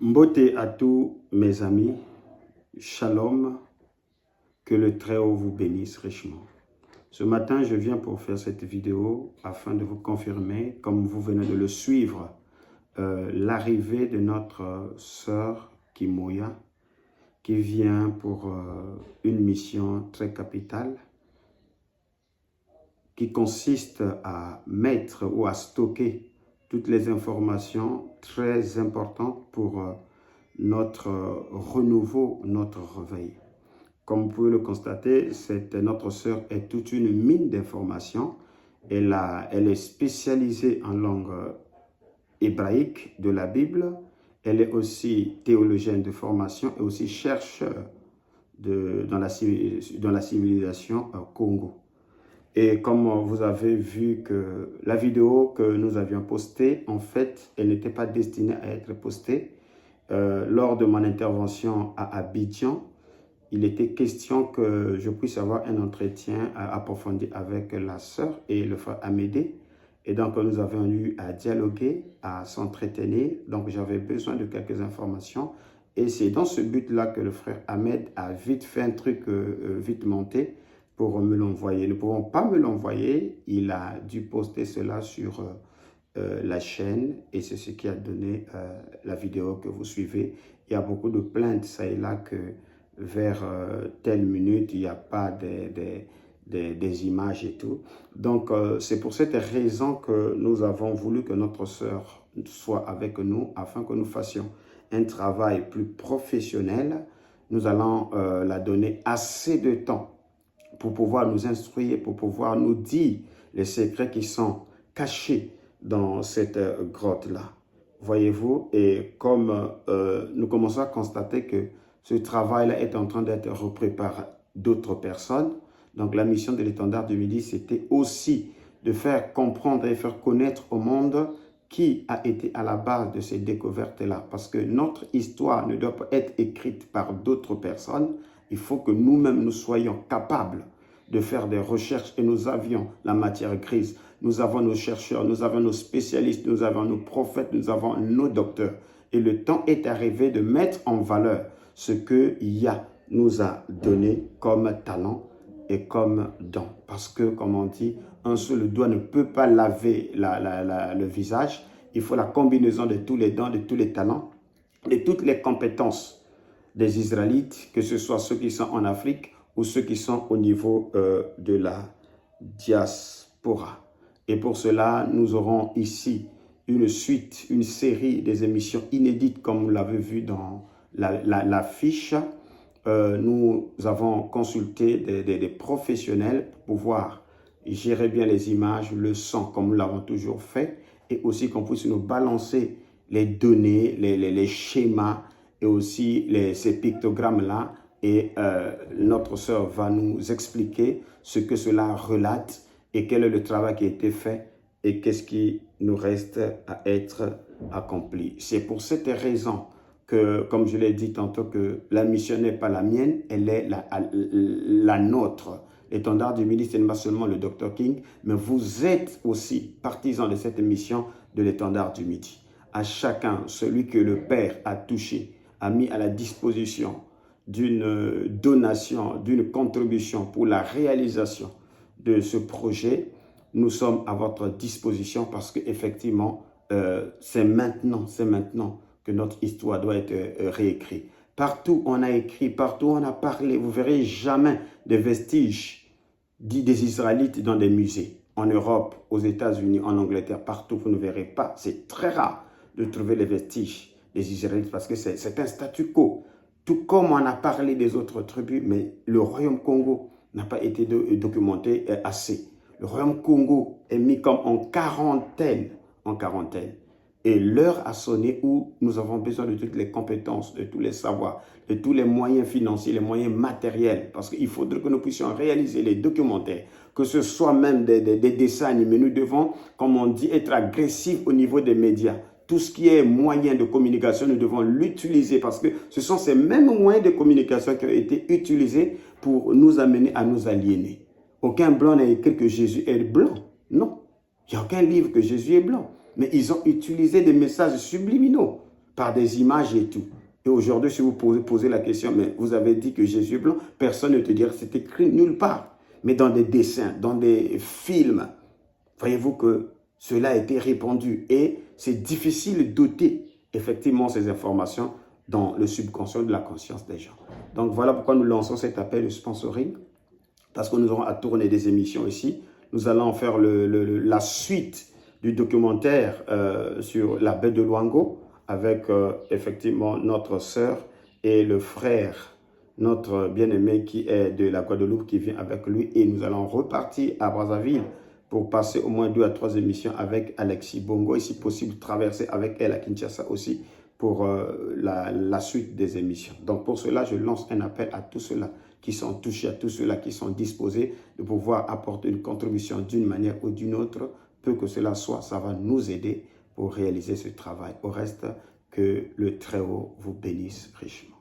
Mbote à tous mes amis, shalom, que le Très-Haut vous bénisse richement. Ce matin, je viens pour faire cette vidéo afin de vous confirmer, comme vous venez de le suivre, l'arrivée de notre sœur Kimoya, qui vient pour une mission très capitale, qui consiste à mettre ou à stocker toutes les informations très importantes pour notre renouveau, notre réveil. Comme vous pouvez le constater, notre sœur est toute une mine d'informations. Elle est spécialisée en langue hébraïque de la Bible. Elle est aussi théologienne de formation et aussi chercheur dans la civilisation Congo. Et comme vous avez vu que la vidéo que nous avions postée, en fait, elle n'était pas destinée à être postée. Lors de mon intervention à Abidjan, il était question que je puisse avoir un entretien approfondi avec la sœur et le frère Amédée. Et donc, nous avons eu à dialoguer, à s'entretenir. Donc, j'avais besoin de quelques informations. Et c'est dans ce but-là que le frère Ahmed a vite fait un truc vite monté pour me l'envoyer. Nous ne pouvons pas me l'envoyer. Il a dû poster cela sur la chaîne et c'est ce qui a donné la vidéo que vous suivez. Il y a beaucoup de plaintes, ça et là, que vers telle minute, il n'y a pas des images et tout. Donc, c'est pour cette raison que nous avons voulu que notre sœur soit avec nous afin que nous fassions un travail plus professionnel. Nous allons la donner assez de temps pour pouvoir nous instruire, pour pouvoir nous dire les secrets qui sont cachés dans cette grotte-là. Voyez-vous, et comme nous commençons à constater que ce travail-là est en train d'être repris par d'autres personnes, donc la mission de l'étendard du Midi, c'était aussi de faire comprendre et faire connaître au monde qui a été à la base de ces découvertes-là. Parce que notre histoire ne doit pas être écrite par d'autres personnes. Il faut que nous-mêmes, nous soyons capables de faire des recherches et nous avions la matière grise. Nous avons nos chercheurs, nous avons nos spécialistes, nous avons nos prophètes, nous avons nos docteurs. Et le temps est arrivé de mettre en valeur ce que Yah nous a donné comme talent et comme don. Parce que, comme on dit, un seul doigt ne peut pas laver le visage. Il faut la combinaison de tous les dons, de tous les talents, de toutes les compétences des Israélites, que ce soit ceux qui sont en Afrique ou ceux qui sont au niveau de la diaspora. Et pour cela, nous aurons ici une suite, une série des émissions inédites, comme vous l'avez vu dans l'affiche. Nous avons consulté des professionnels pour pouvoir gérer bien les images, le son, comme nous l'avons toujours fait, et aussi qu'on puisse nous balancer les données, les schémas, et aussi ces pictogrammes-là. Et notre sœur va nous expliquer ce que cela relate et quel est le travail qui a été fait et qu'est-ce qui nous reste à être accompli. C'est pour cette raison que, comme je l'ai dit tantôt, que la mission n'est pas la mienne, elle est la nôtre. L'étendard du Midi, ce n'est pas seulement le Dr King, mais vous êtes aussi partisans de cette mission de l'étendard du Midi. À chacun, celui que le Père a touché, a mis à la disposition d'une donation, d'une contribution pour la réalisation de ce projet, nous sommes à votre disposition parce qu'effectivement, c'est maintenant que notre histoire doit être réécrite. Partout on a écrit, partout on a parlé, vous ne verrez jamais de vestiges des Israélites dans des musées. En Europe, aux États-Unis, en Angleterre, partout, vous ne verrez pas. C'est très rare de trouver les vestiges des Israélites parce que c'est un statu quo. Tout comme on a parlé des autres tribus, mais le royaume Congo n'a pas été documenté assez. Le royaume Congo est mis comme en quarantaine. Et l'heure a sonné où nous avons besoin de toutes les compétences, de tous les savoirs, de tous les moyens financiers, les moyens matériels. Parce qu'il faudrait que nous puissions réaliser les documentaires, que ce soit même des dessins animés. Nous devons, comme on dit, être agressifs au niveau des médias. Tout ce qui est moyen de communication, nous devons l'utiliser parce que ce sont ces mêmes moyens de communication qui ont été utilisés pour nous amener à nous aliéner. Aucun blanc n'a écrit que Jésus est blanc. Non. Il n'y a aucun livre que Jésus est blanc. Mais ils ont utilisé des messages subliminaux par des images et tout. Et aujourd'hui, si vous posez la question, mais vous avez dit que Jésus est blanc, personne ne te dira que c'est écrit nulle part. Mais dans des dessins, dans des films, voyez-vous que cela a été répandu. Et c'est difficile d'ôter effectivement ces informations dans le subconscient de la conscience des gens. Donc voilà pourquoi nous lançons cet appel de sponsoring, parce que nous aurons à tourner des émissions ici. Nous allons faire la suite du documentaire sur la baie de Luango avec effectivement notre sœur et le frère, notre bien-aimé qui est de la Guadeloupe, qui vient avec lui. Et nous allons repartir à Brazzaville pour passer au moins 2 à 3 émissions avec Alexis Bongo, et si possible traverser avec elle à Kinshasa aussi pour la suite des émissions. Donc pour cela, je lance un appel à tous ceux-là qui sont touchés, à tous ceux-là qui sont disposés de pouvoir apporter une contribution d'une manière ou d'une autre, peu que cela soit, ça va nous aider pour réaliser ce travail. Au reste, que le Très-Haut vous bénisse richement.